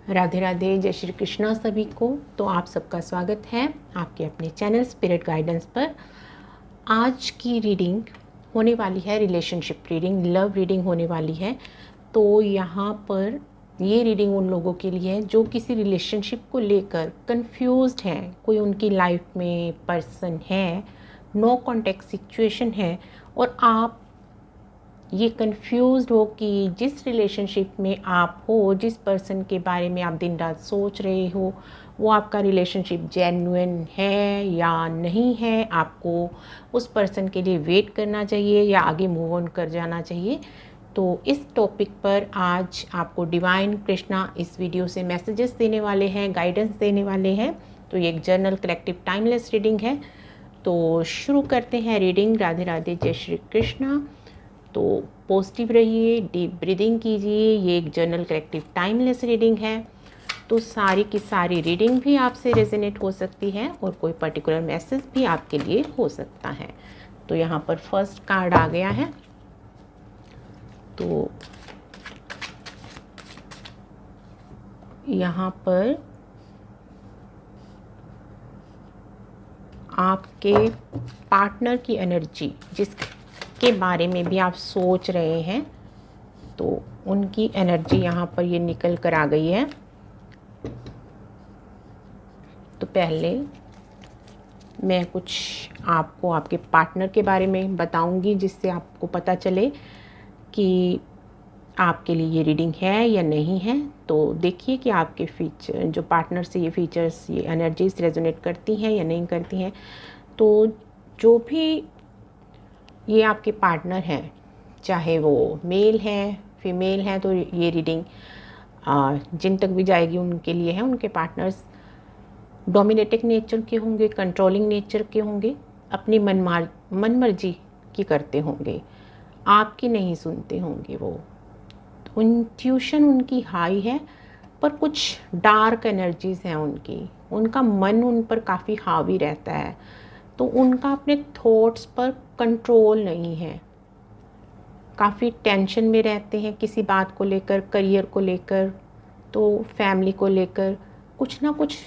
राधे राधे, जय श्री कृष्णा सभी को। तो आप सबका स्वागत है आपके अपने चैनल स्पिरिट गाइडेंस पर। आज की रीडिंग होने वाली है रिलेशनशिप रीडिंग, लव रीडिंग होने वाली है। तो यहाँ पर ये रीडिंग उन लोगों के लिए है जो किसी रिलेशनशिप को लेकर कंफ्यूज्ड हैं। कोई उनकी लाइफ में पर्सन है, नो कॉन्टेक्ट सिचुएशन है और आप ये कंफ्यूज्ड हो कि जिस रिलेशनशिप में आप हो, जिस पर्सन के बारे में आप दिन रात सोच रहे हो, वो आपका रिलेशनशिप जेन्युइन है या नहीं है। आपको उस पर्सन के लिए वेट करना चाहिए या आगे मूव ऑन कर जाना चाहिए। तो इस टॉपिक पर आज आपको डिवाइन कृष्णा इस वीडियो से मैसेजेस देने वाले हैं, गाइडेंस देने वाले हैं। तो ये एक जर्नल कलेक्टिव टाइमलेस रीडिंग है। तो शुरू करते हैं रीडिंग। राधे राधे, जय श्री कृष्णा। तो पॉजिटिव रहिए, डीप ब्रीदिंग कीजिए। ये एक जर्नल कलेक्टिव टाइमलेस रीडिंग है। तो सारी की सारी रीडिंग भी आपसे रेजोनेट हो सकती है और कोई पर्टिकुलर मैसेज भी आपके लिए हो सकता है। तो यहाँ पर फर्स्ट कार्ड आ गया है। तो यहाँ पर आपके पार्टनर की एनर्जी, जिसके बारे में भी आप सोच रहे हैं, तो उनकी एनर्जी यहाँ पर ये निकल कर आ गई है। तो पहले मैं कुछ आपको आपके पार्टनर के बारे में बताऊंगी, जिससे आपको पता चले कि आपके लिए ये रीडिंग है या नहीं है। तो देखिए कि आपके फीचर, जो पार्टनर से ये फीचर्स, ये एनर्जीज रेजोनेट करती हैं या नहीं करती हैं। तो जो भी ये आपके पार्टनर हैं, चाहे वो मेल है फीमेल है, तो ये रीडिंग जिन तक भी जाएगी उनके लिए है। उनके पार्टनर्स डोमिनेटिंग नेचर के होंगे, कंट्रोलिंग नेचर के होंगे, अपनी मन मर्जी की करते होंगे, आपकी नहीं सुनते होंगे। वो इंट्यूशन उनकी हाई है, पर कुछ डार्क एनर्जीज हैं उनकी। उनका मन उन पर काफ़ी हावी रहता है, तो उनका अपने थॉट्स पर कंट्रोल नहीं है। काफ़ी टेंशन में रहते हैं किसी बात को लेकर, करियर को लेकर, तो फैमिली को लेकर कुछ ना कुछ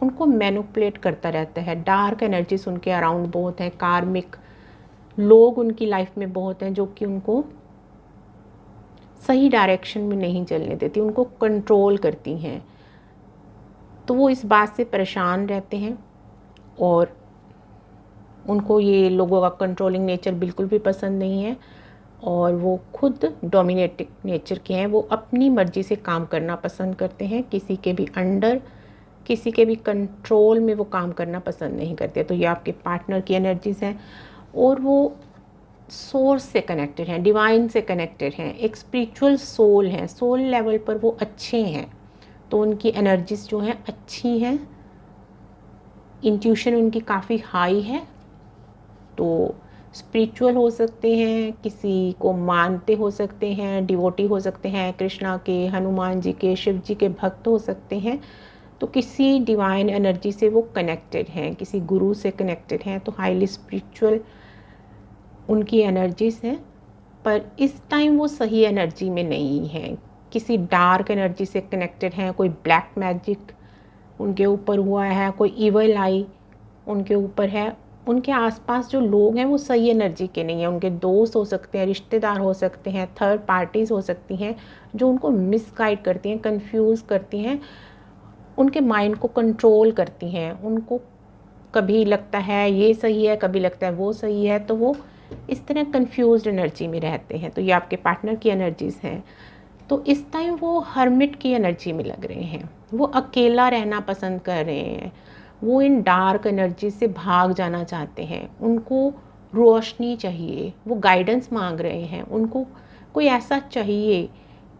उनको मैनिपुलेट करता रहता है। डार्क एनर्जीज उनके अराउंड बहुत हैं। कार्मिक लोग उनकी लाइफ में बहुत हैं जो कि उनको सही डायरेक्शन में नहीं चलने देती, उनको कंट्रोल करती हैं। तो वो इस बात से परेशान रहते हैं और उनको ये लोगों का कंट्रोलिंग नेचर बिल्कुल भी पसंद नहीं है और वो खुद डोमिनेटिंग नेचर के हैं। वो अपनी मर्ज़ी से काम करना पसंद करते हैं, किसी के भी अंडर, किसी के भी कंट्रोल में वो काम करना पसंद नहीं करते। तो ये आपके पार्टनर की एनर्जीज़ हैं और वो सोर्स से कनेक्टेड हैं, डिवाइन से कनेक्टेड हैं, एक स्पिरिचुअल सोल हैं, सोल लेवल पर वो अच्छे हैं। तो उनकी एनर्जीज़ जो हैं अच्छी हैं, इंट्यूशन उनकी काफ़ी हाई है। तो स्पिरिचुअल हो सकते हैं, किसी को मानते हो सकते हैं, डिवोटी हो सकते हैं, कृष्णा के, हनुमान जी के, शिव जी के भक्त हो सकते हैं। तो किसी डिवाइन एनर्जी से वो कनेक्टेड हैं, किसी गुरु से कनेक्टेड हैं। तो हाईली स्पिरिचुअल उनकी एनर्जीज हैं, पर इस टाइम वो सही एनर्जी में नहीं है। किसी डार्क एनर्जी से कनेक्टेड हैं। कोई ब्लैक मैजिक उनके ऊपर हुआ है, कोई इवल आई उनके ऊपर है। उनके आसपास जो लोग हैं वो सही एनर्जी के नहीं हैं। उनके दोस्त हो सकते हैं, रिश्तेदार हो सकते हैं, थर्ड पार्टीज़ हो सकती हैं जो उनको मिसगाइड करती हैं, कंफ्यूज करती हैं, उनके माइंड को कंट्रोल करती हैं। उनको कभी लगता है ये सही है, कभी लगता है वो सही है, तो वो इस तरह कंफ्यूज्ड एनर्जी में रहते हैं। तो ये आपके पार्टनर की एनर्जीज़ हैं। तो इस टाइम वो हर्मिट की एनर्जी में लग रहे हैं, वो अकेला रहना पसंद कर रहे हैं, वो इन डार्क एनर्जी से भाग जाना चाहते हैं। उनको रोशनी चाहिए, वो गाइडेंस मांग रहे हैं। उनको कोई ऐसा चाहिए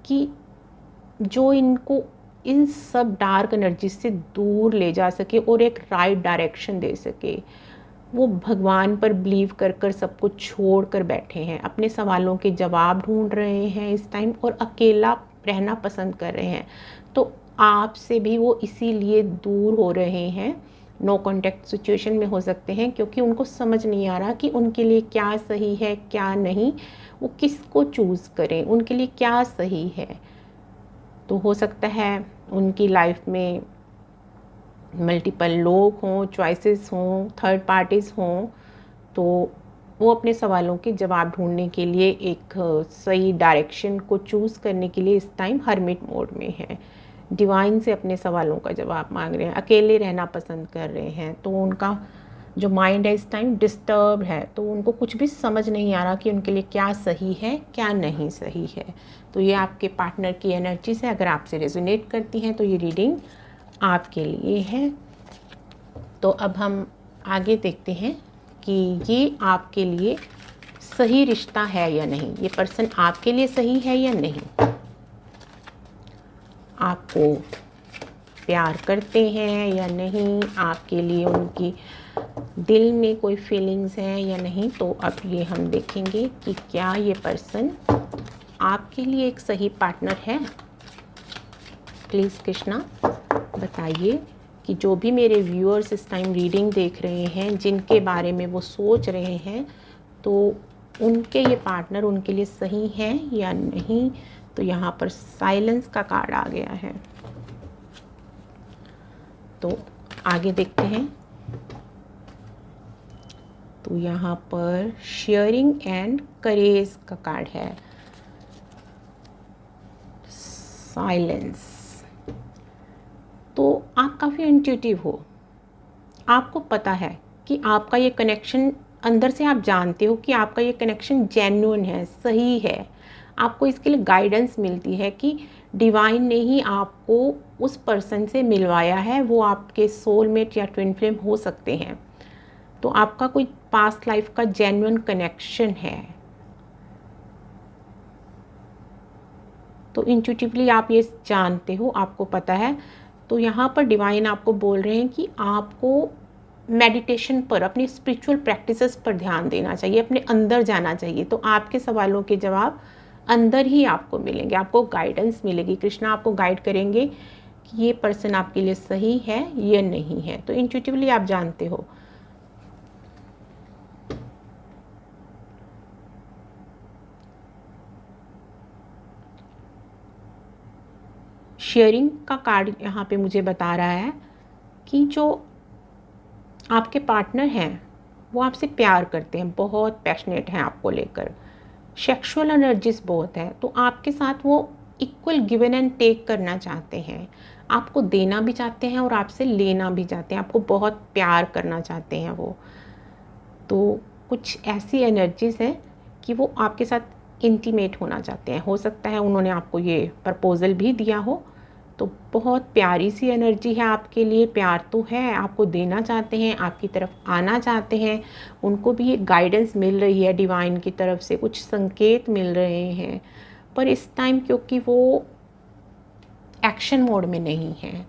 कि जो इनको इन सब डार्क एनर्जी से दूर ले जा सके और एक राइट डायरेक्शन दे सके। वो भगवान पर बिलीव कर कर सब कुछ छोड़ कर बैठे हैं, अपने सवालों के जवाब ढूंढ रहे हैं इस टाइम और अकेला रहना पसंद कर रहे हैं। तो आपसे भी वो इसीलिए दूर हो रहे हैं, नो कॉन्टैक्ट सिचुएशन में हो सकते हैं, क्योंकि उनको समझ नहीं आ रहा कि उनके लिए क्या सही है क्या नहीं, वो किसको चूज़ करें, उनके लिए क्या सही है। तो हो सकता है उनकी लाइफ में मल्टीपल लोग हों, चॉइसेस हों, थर्ड पार्टीज़ हों, तो वो अपने सवालों के जवाब ढूंढने के लिए एक सही डायरेक्शन को चूज़ करने के लिए इस टाइम हर्मिट मोड में है। डिवाइन से अपने सवालों का जवाब मांग रहे हैं, अकेले रहना पसंद कर रहे हैं। तो उनका जो माइंड है इस टाइम डिस्टर्ब है, तो उनको कुछ भी समझ नहीं आ रहा कि उनके लिए क्या सही है क्या नहीं सही है। तो ये आपके पार्टनर की एनर्जीज है। अगर आपसे रेजोनेट करती हैं तो ये रीडिंग आपके लिए है। तो अब हम आगे देखते हैं कि ये आपके लिए सही रिश्ता है या नहीं, ये पर्सन आपके लिए सही है या नहीं, आपको प्यार करते हैं या नहीं, आपके लिए उनकी दिल में कोई फीलिंग्स हैं या नहीं। तो अब ये हम देखेंगे कि क्या ये पर्सन आपके लिए एक सही पार्टनर है। प्लीज़ कृष्णा बताइए कि जो भी मेरे व्यूअर्स इस टाइम रीडिंग देख रहे हैं, जिनके बारे में वो सोच रहे हैं, तो उनके ये पार्टनर उनके लिए सही है या नहीं। तो यहाँ पर साइलेंस का कार्ड आ गया है। तो आगे देखते हैं। तो यहाँ पर शेयरिंग एंड करेज का कार्ड है। साइलेंस। तो आप काफ़ी इंट्यूटिव हो, आपको पता है कि आपका ये कनेक्शन, अंदर से आप जानते हो कि आपका ये कनेक्शन जेन्युइन है, सही है। आपको इसके लिए गाइडेंस मिलती है कि डिवाइन ने ही आपको उस पर्सन से मिलवाया है, वो आपके सोलमेट या ट्विन फ्लेम हो सकते हैं। तो आपका कोई पास्ट लाइफ का जेन्युइन कनेक्शन है। तो इंट्यूटिवली आप ये जानते हो, आपको पता है। तो यहाँ पर डिवाइन आपको बोल रहे हैं कि आपको मेडिटेशन पर, अपनी स्पिरिचुअल प्रैक्टिसेस पर ध्यान देना चाहिए, अपने अंदर जाना चाहिए। तो आपके सवालों के जवाब अंदर ही आपको मिलेंगे, आपको गाइडेंस मिलेगी। कृष्णा आपको गाइड करेंगे कि ये पर्सन आपके लिए सही है या नहीं है। तो इंट्यूटिवली आप जानते हो। शेयरिंग का कार्ड यहाँ पे मुझे बता रहा है कि जो आपके पार्टनर हैं वो आपसे प्यार करते हैं, बहुत पैशनेट हैं आपको लेकर, सेक्सुअल एनर्जीज बहुत है। तो आपके साथ वो इक्वल गिवन एंड टेक करना चाहते हैं, आपको देना भी चाहते हैं और आपसे लेना भी चाहते हैं, आपको बहुत प्यार करना चाहते हैं वो। तो कुछ ऐसी एनर्जीज हैं कि वो आपके साथ इंटीमेट होना चाहते हैं। हो सकता है उन्होंने आपको ये प्रपोज़ल भी दिया हो। तो बहुत प्यारी सी एनर्जी है आपके लिए, प्यार तो है, आपको देना चाहते हैं, आपकी तरफ आना चाहते हैं। उनको भी एक गाइडेंस मिल रही है डिवाइन की तरफ से, कुछ संकेत मिल रहे हैं। पर इस टाइम क्योंकि वो एक्शन मोड में नहीं है,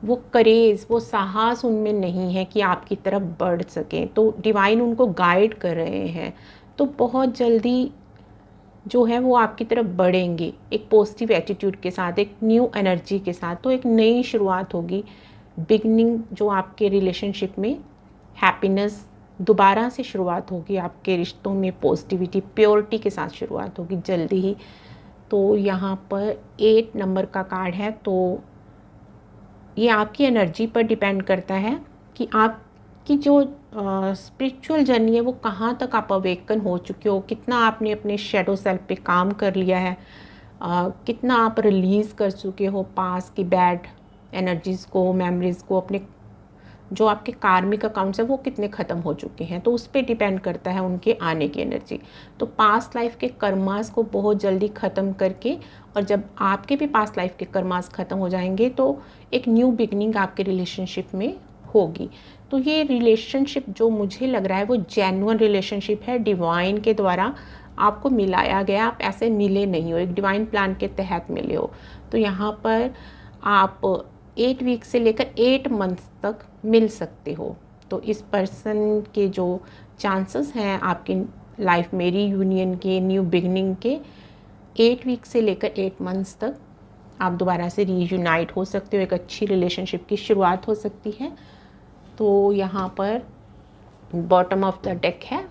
वो करेज, वो साहस उनमें नहीं है कि आपकी तरफ बढ़ सकें। तो डिवाइन उनको गाइड कर रहे हैं। तो बहुत जल्दी जो है वो आपकी तरफ बढ़ेंगे, एक पॉजिटिव एटीट्यूड के साथ, एक न्यू एनर्जी के साथ। तो एक नई शुरुआत होगी, बिगनिंग, जो आपके रिलेशनशिप में हैप्पीनेस, दोबारा से शुरुआत होगी आपके रिश्तों में, पॉजिटिविटी, प्योरिटी के साथ शुरुआत होगी जल्दी ही। तो यहाँ पर 8 नंबर का कार्ड है। तो ये आपकी एनर्जी पर डिपेंड करता है कि आपकी जो स्पिरिचुअल जर्नी है वो कहाँ तक आप अवेकन हो चुके हो, कितना आपने अपने शेडो सेल्फ पे काम कर लिया है, कितना आप रिलीज़ कर चुके हो पास की बैड एनर्जीज़ को, मेमोरीज़ को, अपने जो आपके कार्मिक अकाउंट्स हैं वो कितने ख़त्म हो चुके हैं। तो उस पर डिपेंड करता है उनके आने की एनर्जी। तो पास्ट लाइफ के कर्मास को बहुत जल्दी ख़त्म करके, और जब आपके भी पास्ट लाइफ के कर्मास ख़त्म हो जाएंगे तो एक न्यू बिगनिंग आपके रिलेशनशिप में होगी। तो ये रिलेशनशिप जो मुझे लग रहा है वो जेन्युइन रिलेशनशिप है, डिवाइन के द्वारा आपको मिलाया गया, आप ऐसे मिले नहीं हो, एक डिवाइन प्लान के तहत मिले हो। तो यहाँ पर आप 8 वीक से लेकर 8 मंथ्स तक मिल सकते हो। तो इस पर्सन के जो चांसेस हैं आपकी लाइफ में रीयूनियन के, न्यू बिगनिंग के, 8 वीक से लेकर 8 मंथ्स तक आप दोबारा से रीयूनाइट हो सकते हो, एक अच्छी रिलेशनशिप की शुरुआत हो सकती है। तो यहाँ पर बॉटम ऑफ द डेक है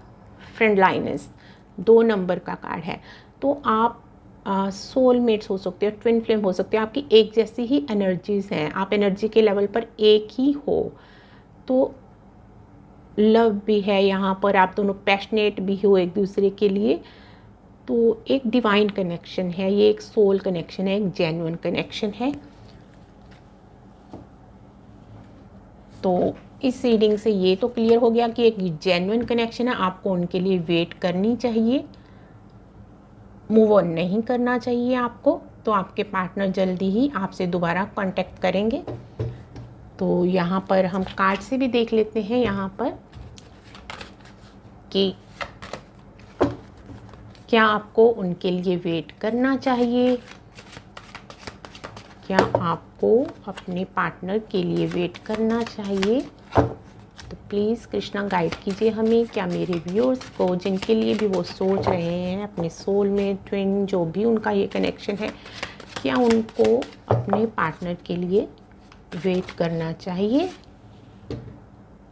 फ्रेंडलाइनेस, 2 नंबर का कार्ड है। तो आप सोलमेट्स हो सकते हैं, ट्विन फ्लेम हो सकते हैं, आपकी एक जैसी ही एनर्जीज़ हैं, आप एनर्जी के लेवल पर एक ही हो, तो लव भी है यहाँ पर, आप दोनों पैशनेट भी हो एक दूसरे के लिए, तो एक डिवाइन कनेक्शन है, ये एक सोल कनेक्शन है, एक जेन्युइन कनेक्शन है। तो इस रीडिंग से ये तो क्लियर हो गया कि एक जेन्युइन कनेक्शन है, आपको उनके लिए वेट करनी चाहिए, मूव ऑन नहीं करना चाहिए आपको। तो आपके पार्टनर जल्दी ही आपसे दोबारा कांटेक्ट करेंगे। तो यहाँ पर हम कार्ड से भी देख लेते हैं यहाँ पर कि क्या आपको उनके लिए वेट करना चाहिए, क्या आपको अपने पार्टनर के लिए वेट करना चाहिए। तो प्लीज़ कृष्णा गाइड कीजिए हमें, क्या मेरे व्यूअर्स को, जिनके लिए भी वो सोच रहे हैं अपने सोल में ट्विन, जो भी उनका ये कनेक्शन है, क्या उनको अपने पार्टनर के लिए वेट करना चाहिए।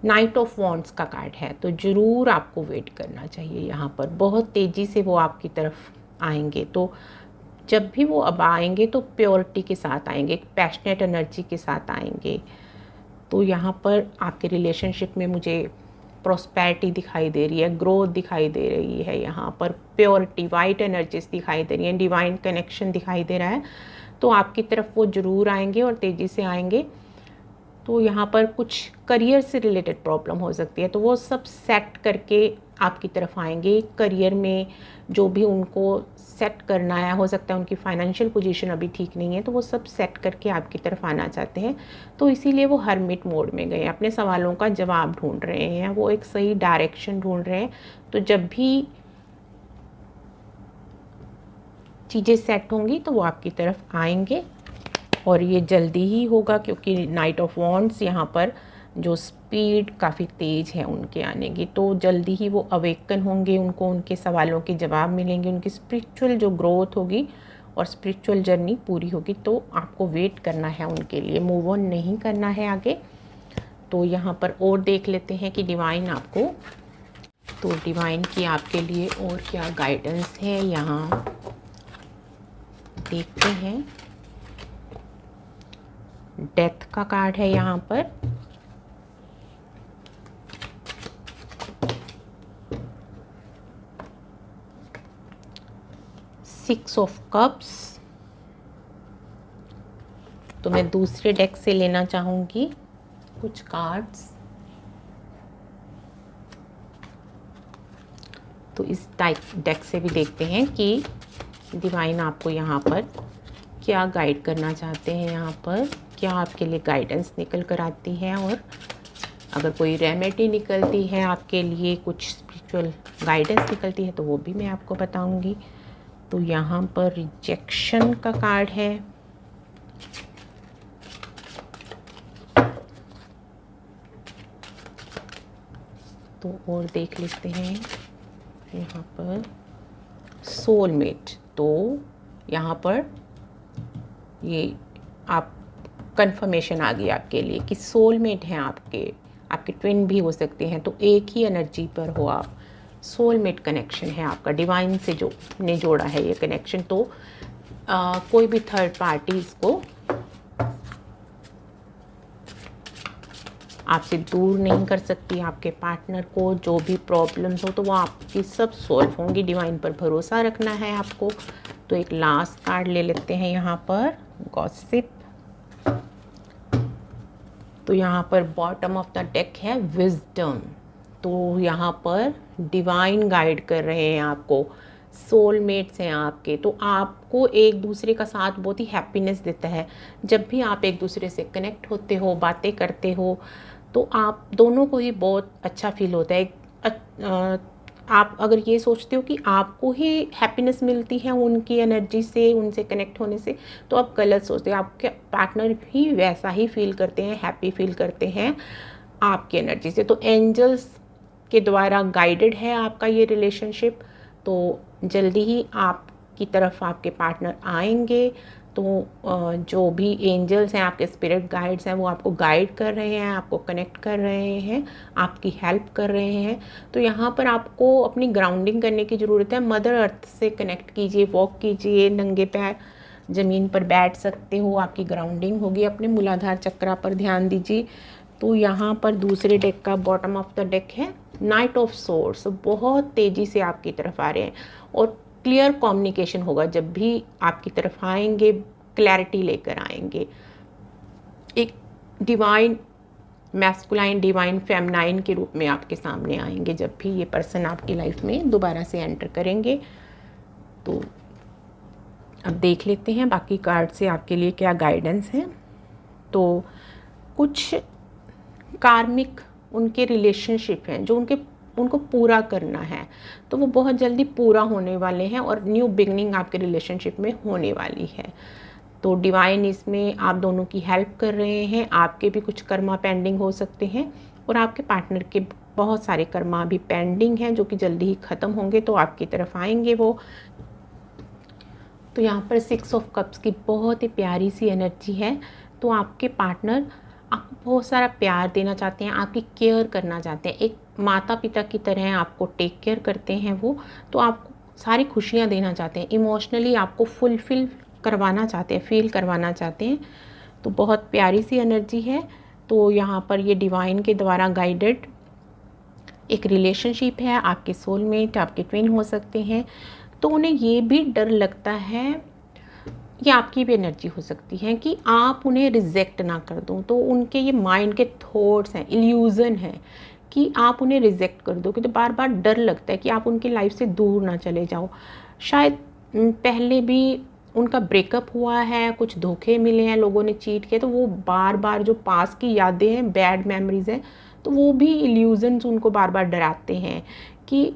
नाइट ऑफ वॉन्ड्स का कार्ड है, तो ज़रूर आपको वेट करना चाहिए। यहाँ पर बहुत तेज़ी से वो आपकी तरफ आएंगे, तो जब भी वो अब आएंगे तो प्योरिटी के साथ आएंगे, एक पैशनेट एनर्जी के साथ आएंगे। तो यहाँ पर आपके रिलेशनशिप में मुझे प्रॉस्पेरिटी दिखाई दे रही है, ग्रोथ दिखाई दे रही है, यहाँ पर प्योरिटी, वाइट एनर्जीज दिखाई दे रही हैं, डिवाइन कनेक्शन दिखाई दे रहा है। तो आपकी तरफ वो ज़रूर आएंगे और तेज़ी से आएंगे। तो यहाँ पर कुछ करियर से रिलेटेड प्रॉब्लम हो सकती है, तो वो सब सेट करके आपकी तरफ आएंगे। करियर में जो भी उनको सेट करना है, हो सकता है उनकी फाइनेंशियल पोजीशन अभी ठीक नहीं है, तो वो सब सेट करके आपकी तरफ आना चाहते हैं। तो इसीलिए वो हर्मिट मोड में गए, अपने सवालों का जवाब ढूंढ रहे हैं, वो एक सही डायरेक्शन ढूंढ रहे हैं। तो जब भी चीज़ें सेट होंगी तो वो आपकी तरफ आएंगे, और ये जल्दी ही होगा, क्योंकि नाइट ऑफ वॉन्ड्स यहाँ पर जो स्पीड काफ़ी तेज़ है उनके आने की, तो जल्दी ही वो अवेकन होंगे, उनको उनके सवालों के जवाब मिलेंगे, उनकी स्पिरिचुअल जो ग्रोथ होगी और स्पिरिचुअल जर्नी पूरी होगी। तो आपको वेट करना है उनके लिए, मूव ऑन नहीं करना है आगे। तो यहाँ पर और देख लेते हैं कि डिवाइन आपको, तो डिवाइन की आपके लिए और क्या गाइडेंस है, यहाँ देखते हैं। डेथ का कार्ड है यहाँ पर, सिक्स ऑफ कप्स। तो मैं दूसरे डेक से लेना चाहूँगी कुछ कार्ड्स। तो इस डेक से भी देखते हैं कि डिवाइन आपको यहाँ पर क्या गाइड करना चाहते हैं, यहाँ पर क्या आपके लिए गाइडेंस निकल कर आती है, और अगर कोई रेमेडी निकलती है आपके लिए, कुछ स्पिरिचुअल गाइडेंस निकलती है, तो वो भी मैं आपको बताऊंगी। तो यहाँ पर रिजेक्शन का कार्ड है, तो और देख लेते हैं यहाँ पर सोलमेट। तो यहाँ पर ये आप कंफर्मेशन आ गई आपके लिए कि सोलमेट हैं आपके ट्विन भी हो सकते हैं, तो एक ही एनर्जी पर हो आप, सोलमेट कनेक्शन है आपका, डिवाइन से जो ने जोड़ा है ये कनेक्शन। तो कोई भी थर्ड पार्टी इसको आपसे दूर नहीं कर सकती, आपके पार्टनर को जो भी प्रॉब्लम्स हो तो वो आपकी सब सॉल्व होंगी, डिवाइन पर भरोसा रखना है आपको। तो एक लास्ट कार्ड ले लेते हैं यहाँ पर, गॉसिप। तो यहाँ पर बॉटम ऑफ द डेक है विजडम। तो यहाँ पर डिवाइन गाइड कर रहे हैं आपको, सोलमेट्स हैं आपके, तो आपको एक दूसरे का साथ बहुत ही हैप्पीनेस देता है। जब भी आप एक दूसरे से कनेक्ट होते हो, बातें करते हो, तो आप दोनों को ही बहुत अच्छा फील होता है। आप अगर ये सोचते हो कि आपको ही हैप्पीनेस मिलती है उनकी एनर्जी से, उनसे कनेक्ट होने से, तो आप गलत सोचते हैं। आपके पार्टनर भी वैसा ही फील करते हैं, हैप्पी फील करते हैं आपकी एनर्जी से। तो एंजल्स के द्वारा गाइडेड है आपका ये रिलेशनशिप। तो जल्दी ही आपकी तरफ आपके पार्टनर आएंगे, तो जो भी एंजल्स हैं, आपके स्पिरिट गाइड्स हैं, वो आपको गाइड कर रहे हैं, आपको कनेक्ट कर रहे हैं, आपकी हेल्प कर रहे हैं। तो यहाँ पर आपको अपनी ग्राउंडिंग करने की ज़रूरत है। मदर अर्थ से कनेक्ट कीजिए, वॉक कीजिए, नंगे पैर ज़मीन पर बैठ सकते हो, आपकी ग्राउंडिंग होगी। अपने मूलाधार चक्रा पर ध्यान दीजिए। तो यहाँ पर दूसरे डेक का बॉटम ऑफ द डेक है नाइट ऑफ सोर्स। बहुत तेज़ी से आपकी तरफ आ रहे हैं और क्लियर कम्युनिकेशन होगा। जब भी आपकी तरफ आएंगे, क्लैरिटी लेकर आएंगे। एक डिवाइन मैस्कुलाइन, डिवाइन फेमिनाइन के रूप में आपके सामने आएंगे जब भी ये पर्सन आपकी लाइफ में दोबारा से एंटर करेंगे। तो अब देख लेते हैं बाकी कार्ड से आपके लिए क्या गाइडेंस है। तो कुछ कार्मिक उनके रिलेशनशिप हैं जो उनको पूरा करना है, तो वो बहुत जल्दी पूरा होने वाले हैं और न्यू बिगनिंग आपके रिलेशनशिप में होने वाली है। तो डिवाइन इसमें आप दोनों की हेल्प कर रहे हैं। आपके भी कुछ कर्मा पेंडिंग हो सकते हैं और आपके पार्टनर के बहुत सारे कर्मा भी पेंडिंग हैं जो कि जल्दी ही ख़त्म होंगे, तो आपकी तरफ आएंगे वो। तो यहाँ पर 6 ऑफ कप्स की बहुत ही प्यारी सी एनर्जी है। तो आपके पार्टनर आपको बहुत सारा प्यार देना चाहते हैं, आपकी केयर करना चाहते हैं, एक माता पिता की तरह आपको टेक केयर करते हैं वो। तो आपको सारी खुशियाँ देना चाहते हैं, इमोशनली आपको फुलफ़िल करवाना चाहते हैं, फील करवाना चाहते हैं। तो बहुत प्यारी सी एनर्जी है। तो यहाँ पर ये डिवाइन के द्वारा गाइडेड एक रिलेशनशिप है। आपके सोलमेट, आपके ट्विन हो सकते हैं। तो उन्हें ये भी डर लगता है, ये आपकी भी एनर्जी हो सकती है कि आप उन्हें रिजेक्ट ना कर दो। तो उनके ये माइंड के थॉट्स हैं, इल्यूज़न है कि आप उन्हें रिजेक्ट कर दो, कि तो बार बार डर लगता है कि आप उनकी लाइफ से दूर ना चले जाओ। शायद पहले भी उनका ब्रेकअप हुआ है, कुछ धोखे मिले हैं, लोगों ने चीट किया, तो वो बार बार जो पास की यादें हैं, बैड मेमोरीज़ हैं, तो वो भी इल्यूजन्स उनको बार बार डराते हैं कि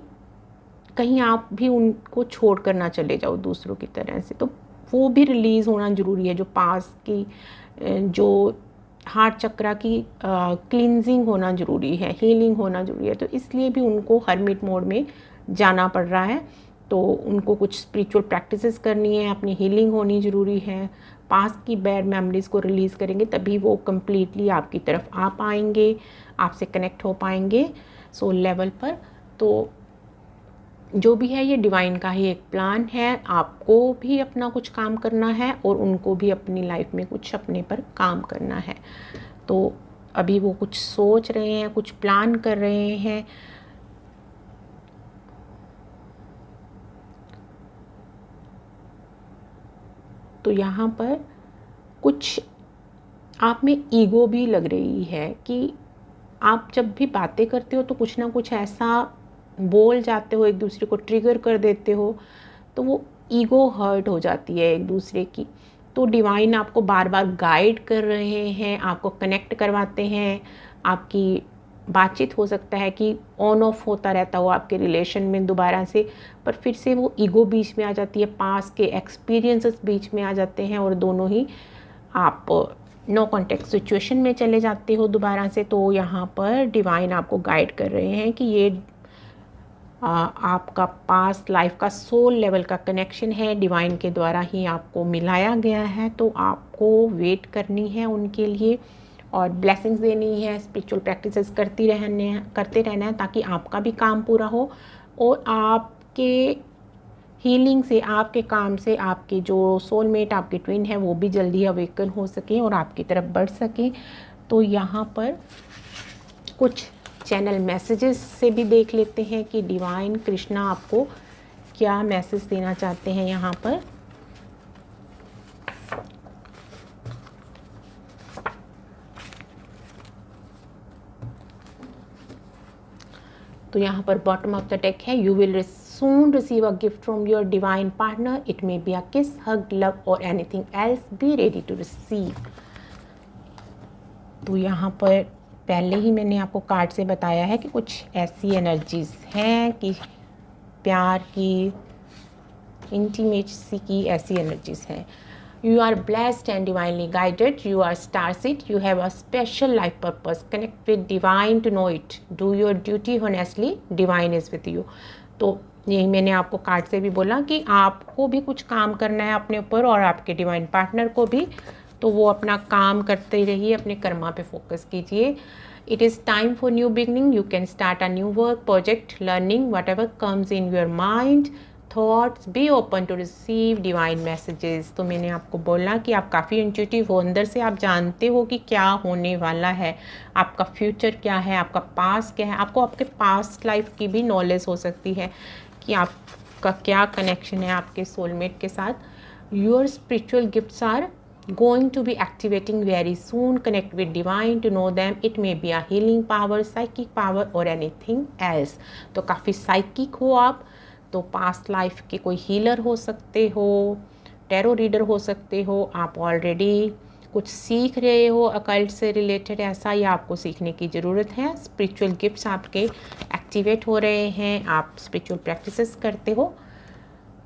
कहीं आप भी उनको छोड़ कर ना चले जाओ दूसरों की तरह से। तो वो भी रिलीज़ होना ज़रूरी है। जो पास की जो हार्ट चक्रा की क्लींजिंग होना ज़रूरी है, हीलिंग होना ज़रूरी है। तो इसलिए भी उनको हर्मिट मोड में जाना पड़ रहा है। तो उनको कुछ स्पिरिचुअल प्रैक्टिसेस करनी है, अपनी हीलिंग होनी ज़रूरी है। पास की बैड मेमोरीज़ को रिलीज़ करेंगे तभी वो कम्प्लीटली आपकी तरफ आ पाएंगे, आपसे कनेक्ट हो पाएंगे सोल लेवल पर। तो जो भी है ये डिवाइन का ही एक प्लान है। आपको भी अपना कुछ काम करना है और उनको भी अपनी लाइफ में कुछ अपने पर काम करना है। तो अभी वो कुछ सोच रहे हैं, कुछ प्लान कर रहे हैं। तो यहाँ पर कुछ आप में ईगो भी लग रही है कि आप जब भी बातें करते हो तो कुछ ना कुछ ऐसा बोल जाते हो, एक दूसरे को ट्रिगर कर देते हो, तो वो ईगो हर्ट हो जाती है एक दूसरे की। तो डिवाइन आपको बार बार गाइड कर रहे हैं, आपको कनेक्ट करवाते हैं। आपकी बातचीत हो सकता है कि ऑन ऑफ होता रहता हो आपके रिलेशन में दोबारा से, पर फिर से वो ईगो बीच में आ जाती है, पास के एक्सपीरियंसेस बीच में आ जाते हैं और दोनों ही आप नो कॉन्टेक्ट सिचुएशन में चले जाते हो दोबारा से। तो यहाँ पर डिवाइन आपको गाइड कर रहे हैं कि ये आपका पास्ट लाइफ का सोल लेवल का कनेक्शन है, डिवाइन के द्वारा ही आपको मिलाया गया है। तो आपको वेट करनी है उनके लिए और ब्लेसिंग्स देनी है, स्पिरिचुअल प्रैक्टिसेस करते रहना है ताकि आपका भी काम पूरा हो और आपके हीलिंग से, आपके काम से आपके जो सोलमेट, आपके ट्विन है, वो भी जल्दी अवेकन हो सके और आपकी तरफ बढ़ सके। तो यहाँ पर कुछ चैनल मैसेजेस से भी देख लेते हैं कि डिवाइन कृष्णा आपको क्या मैसेज देना चाहते हैं यहाँ पर। तो यहाँ पर बॉटम ऑफ द डेक है, you will soon receive a gift from your divine partner. It may be a kiss, hug, love or anything else. Be ready to receive. तो यहाँ पर पहले ही मैंने आपको कार्ड से बताया है कि कुछ ऐसी एनर्जीज हैं कि प्यार की, इंटीमेसी की ऐसी एनर्जीज हैं। You are blessed and divinely guided. You are starseed. You have a special life purpose. Connect with divine to know it. Do your duty honestly. Divine is with you. तो यही मैंने आपको card से भी बोला कि आपको भी कुछ काम करना है अपने ऊपर और आपके डिवाइन पार्टनर को भी, तो वो अपना काम करते रहिए, अपने कर्मा पे फोकस कीजिए। It is time for new beginning, you can start a new work, project, learning, whatever comes in your mind, thoughts, be open to receive divine messages. तो मैंने आपको बोला कि आप काफ़ी इंट्यूटिव हो, अंदर से आप जानते हो कि क्या होने वाला है, आपका फ्यूचर क्या है, आपका पास्ट क्या है। आपको आपके पास्ट लाइफ की भी नॉलेज हो सकती है कि आपका क्या कनेक्शन है आपके सोलमेट के साथ। Your spiritual gifts are going to be activating very soon. Connect with divine to know them. It may be a healing power, psychic power or anything else. तो काफ़ी साइकिक हो आप, तो पास्ट लाइफ के कोई healer हो सकते हो, टैरो रीडर हो सकते हो, आप ऑलरेडी कुछ सीख रहे हो अकल्ट से रिलेटेड ऐसा, या आपको सीखने की ज़रूरत है। स्पिरिचुअल गिफ्ट्स आपके एक्टिवेट हो रहे हैं, आप स्पिरिचुअल प्रैक्टिसेस करते हो।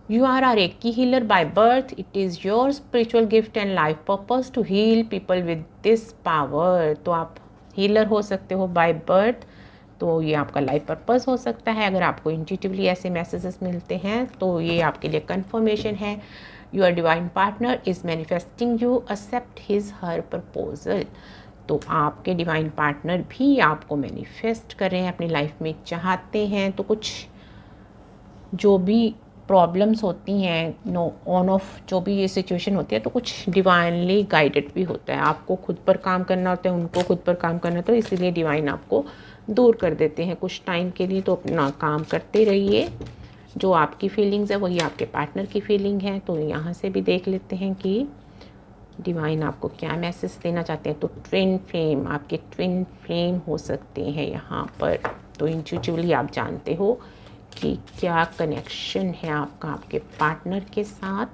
You are a Reiki healer by birth. It is your spiritual gift and life purpose to heal people with this power. तो आप हीलर हो सकते हो बाय बर्थ, तो ये आपका लाइफ पर्पस हो सकता है। अगर आपको इंट्यूटिवली ऐसे मैसेजेस मिलते हैं तो ये आपके लिए कंफर्मेशन है। Your divine partner is manifesting you, accept his her proposal. तो आपके डिवाइन पार्टनर भी आपको मैनिफेस्ट कर रहे हैं, अपनी लाइफ में चाहते हैं। तो कुछ जो भी प्रॉब्लम्स होती हैं, नो ऑन ऑफ जो भी ये सिचुएशन होती है, तो कुछ डिवाइनली गाइडेड भी होता है। आपको खुद पर काम करना होता है, उनको खुद पर काम करना होता है, इसीलिए डिवाइन आपको दूर कर देते हैं कुछ टाइम के लिए। तो अपना काम करते रहिए, जो आपकी फीलिंग्स है वही आपके पार्टनर की फीलिंग है। तो यहाँ से भी देख लेते हैं कि डिवाइन आपको क्या मैसेज देना चाहते हैं। तो ट्विन फ्लेम, आपके ट्विन फ्लेम हो सकते हैं यहाँ पर। तो इंट्यूटिवली आप जानते हो कि क्या कनेक्शन है आपका आपके पार्टनर के साथ।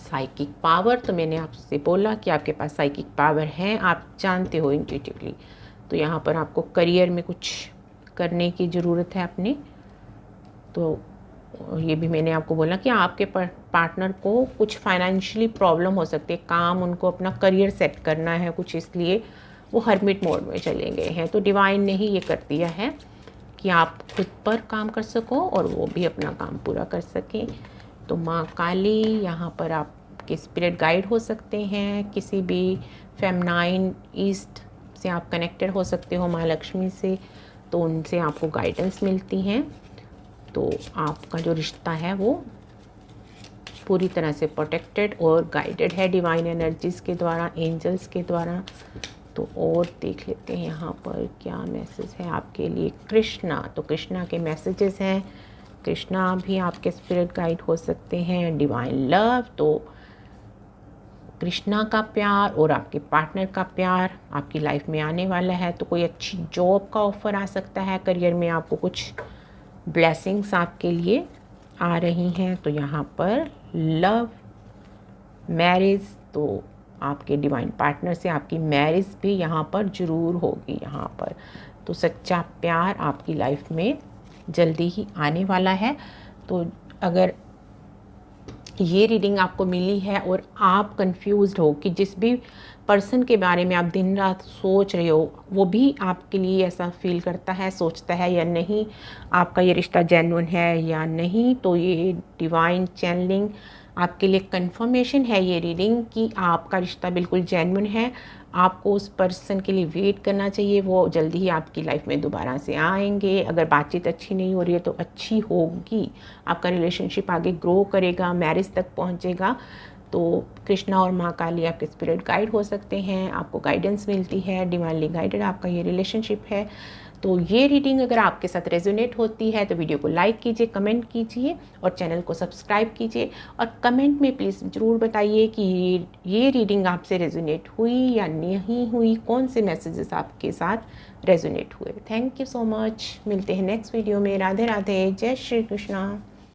साइकिक पावर, तो मैंने आपसे बोला कि आपके पास साइकिक पावर है, आप जानते हो इंट्यूटिवली। तो यहाँ पर आपको करियर में कुछ करने की ज़रूरत है अपने। तो ये भी मैंने आपको बोला कि आपके पार्टनर को कुछ फाइनेंशियली प्रॉब्लम हो सकती है, काम उनको अपना करियर सेट करना है कुछ, इसलिए वो हर्मिट मोड में चले गए हैं। तो डिवाइन ने ही ये कर दिया है कि आप खुद पर काम कर सको और वो भी अपना काम पूरा कर सकें। तो माँ काली यहाँ पर आपके स्पिरिट गाइड हो सकते हैं, किसी भी फेमनाइन ईस्ट से आप कनेक्टेड हो सकते हो, माँ लक्ष्मी से, तो उनसे आपको गाइडेंस मिलती हैं। तो आपका जो रिश्ता है वो पूरी तरह से प्रोटेक्टेड और गाइडेड है डिवाइन एनर्जीज़ के द्वारा, एंजल्स के द्वारा। तो और देख लेते हैं यहाँ पर क्या मैसेज है आपके लिए। कृष्णा, तो कृष्णा के मैसेजेस हैं। कृष्णा भी आपके स्पिरिट गाइड हो सकते हैं। डिवाइन लव, तो कृष्णा का प्यार और आपके पार्टनर का प्यार आपकी लाइफ में आने वाला है। तो कोई अच्छी जॉब का ऑफ़र आ सकता है, करियर में आपको कुछ ब्लेसिंग्स आपके लिए आ रही हैं। तो यहाँ पर लव, मैरिज, तो आपके डिवाइन पार्टनर से आपकी मैरिज भी यहाँ पर ज़रूर होगी यहाँ पर। तो सच्चा प्यार आपकी लाइफ में जल्दी ही आने वाला है। तो अगर ये रीडिंग आपको मिली है और आप कंफ्यूज्ड हो कि जिस भी पर्सन के बारे में आप दिन रात सोच रहे हो वो भी आपके लिए ऐसा फील करता है, सोचता है या नहीं, आपका ये रिश्ता जेन्युइन है या नहीं, तो ये डिवाइन चैनलिंग आपके लिए कंफर्मेशन है ये रीडिंग कि आपका रिश्ता बिल्कुल जेन्युइन है। आपको उस पर्सन के लिए वेट करना चाहिए, वो जल्दी ही आपकी लाइफ में दोबारा से आएंगे। अगर बातचीत अच्छी नहीं हो रही है तो अच्छी होगी, आपका रिलेशनशिप आगे ग्रो करेगा, मैरिज तक पहुंचेगा। तो कृष्णा और माँ काली आपके स्पिरिट गाइड हो सकते हैं, आपको गाइडेंस मिलती है, डिवाइनली गाइडेड आपका ये रिलेशनशिप है। तो ये रीडिंग अगर आपके साथ रेजोनेट होती है तो वीडियो को लाइक कीजिए, कमेंट कीजिए और चैनल को सब्सक्राइब कीजिए। और कमेंट में प्लीज़ ज़रूर बताइए कि ये रीडिंग आपसे रेजोनेट हुई या नहीं हुई, कौन से मैसेजेस आपके साथ रेजोनेट हुए। थैंक यू सो मच, मिलते हैं नेक्स्ट वीडियो में। राधे राधे, जय श्री कृष्णा।